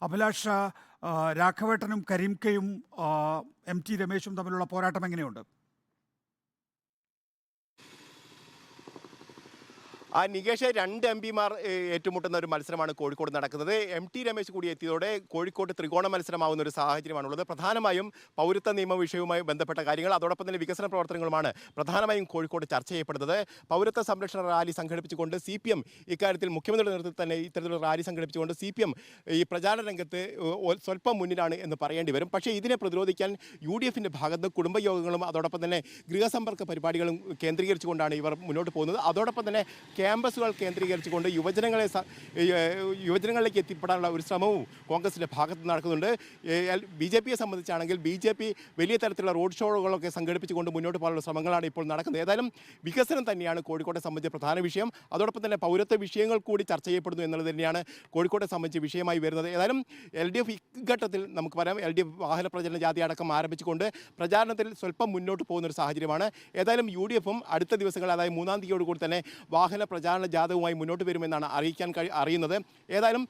Abhilash, രാഘവേട്ടനും കരീംകയും MT രമേശും തമ്മിലുള്ള പോരാട്ടം എങ്ങനെയുണ്ട്? നികേഷ്, രണ്ട് MP മാർ ഏറ്റുമുട്ടുന്ന ഒരു മത്സരമാണ് കോഴിക്കോട് നടക്കുന്നത്. MT രമേശ് കൂടി എത്തിയതോടെ കോഴിക്കോട് ത്രികോണ മത്സരമാവുന്ന ഒരു സാഹചര്യമാണുള്ളത്. പ്രധാനമായും പൗരത്വ നിയമ വിഷയവുമായി ബന്ധപ്പെട്ട കാര്യങ്ങൾ, അതോടൊപ്പം തന്നെ വികസന പ്രവർത്തനങ്ങളുമാണ് പ്രധാനമായും കോഴിക്കോട് ചർച്ച ചെയ്യപ്പെടുന്നത്. പൗരത്വ സംരക്ഷണ റാലി സംഘടിപ്പിച്ചുകൊണ്ട് CPM ഇക്കാര്യത്തിൽ മുഖ്യമന്ത്രിയുടെ നേതൃത്വത്തിൽ തന്നെ ഇത്തരത്തിലുള്ള റാലി സംഘടിപ്പിച്ചുകൊണ്ട് CPM ഈ പ്രചാരണ രംഗത്ത് സ്വല്പം മുന്നിലാണ് എന്ന് പറയേണ്ടി വരും. പക്ഷേ ഇതിനെ പ്രതിരോധിക്കാൻ UDF-ന്റെ ഭാഗത്ത് കുടുംബയോഗങ്ങളും അതോടൊപ്പം തന്നെ ഗൃഹസമ്പർക്ക പരിപാടികളും കേന്ദ്രീകരിച്ചുകൊണ്ടാണ് ഇവർ മുന്നോട്ട് പോകുന്നത്. അതോടൊപ്പം തന്നെ ക്യാമ്പസുകൾ കേന്ദ്രീകരിച്ചുകൊണ്ട് യുവജനങ്ങളിലേക്ക് എത്തിപ്പെടാനുള്ള ഒരു ശ്രമവും കോൺഗ്രസിൻ്റെ ഭാഗത്ത് നടക്കുന്നുണ്ട്. BJP-യെ സംബന്ധിച്ചാണെങ്കിൽ BJP വലിയ തരത്തിലുള്ള റോഡ് ഷോകളൊക്കെ സംഘടിപ്പിച്ചുകൊണ്ട് മുന്നോട്ട് പോകാനുള്ള ശ്രമങ്ങളാണ് ഇപ്പോൾ നടക്കുന്നത്. ഏതായാലും വികസനം തന്നെയാണ് കോഴിക്കോട്ടെ സംബന്ധിച്ച പ്രധാന വിഷയം. അതോടൊപ്പം തന്നെ പൗരത്വ വിഷയങ്ങൾ കൂടി ചർച്ച ചെയ്യപ്പെടുന്നു എന്നുള്ളത് തന്നെയാണ് കോഴിക്കോട്ടെ സംബന്ധിച്ച് വിഷയമായി വരുന്നത്. ഏതായാലും LDF ഇഘട്ടത്തിൽ നമുക്ക് പറയാം, LDF വാഹന പ്രചരണ ജാഥ അടക്കം ആരംഭിച്ചുകൊണ്ട് പ്രചാരണത്തിൽ സ്വല്പം മുന്നോട്ട് പോകുന്ന ഒരു സാഹചര്യമാണ്. ഏതായാലും UDF-ഉം അടുത്ത ദിവസങ്ങൾ, അതായത് 3-ാം തീയതിയോടുകൂടി തന്നെ വാഹന പ്രചാരണ ജാഥവുമായി മുന്നോട്ട് വരുമെന്നാണ് അറിയുന്നത്. ഏതായാലും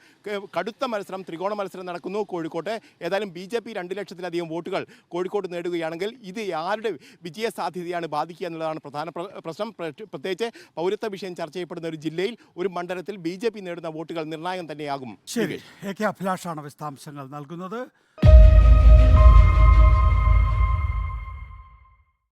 കടുത്ത മത്സരം, ത്രികോണ മത്സരം നടക്കുന്നു കോഴിക്കോട്ട്. ഏതായാലും BJP 2 ലക്ഷത്തിലധികം വോട്ടുകൾ കോഴിക്കോട് നേടുകയാണെങ്കിൽ ഇത് ആരുടെ വിജയ സാധ്യതയാണ് ബാധിക്കുക എന്നുള്ളതാണ് പ്രധാന പ്രശ്നം. പ്രത്യേകിച്ച് പൗരത്വ വിഷയം ചർച്ച ചെയ്യപ്പെടുന്ന ഒരു ജില്ലയിൽ, ഒരു മണ്ഡലത്തിൽ BJP നേടുന്ന വോട്ടുകൾ നിർണായകം തന്നെയാകും. ശരി, AK അഭിലാഷാണ് വിശദാംശങ്ങൾ നൽകുന്നത്.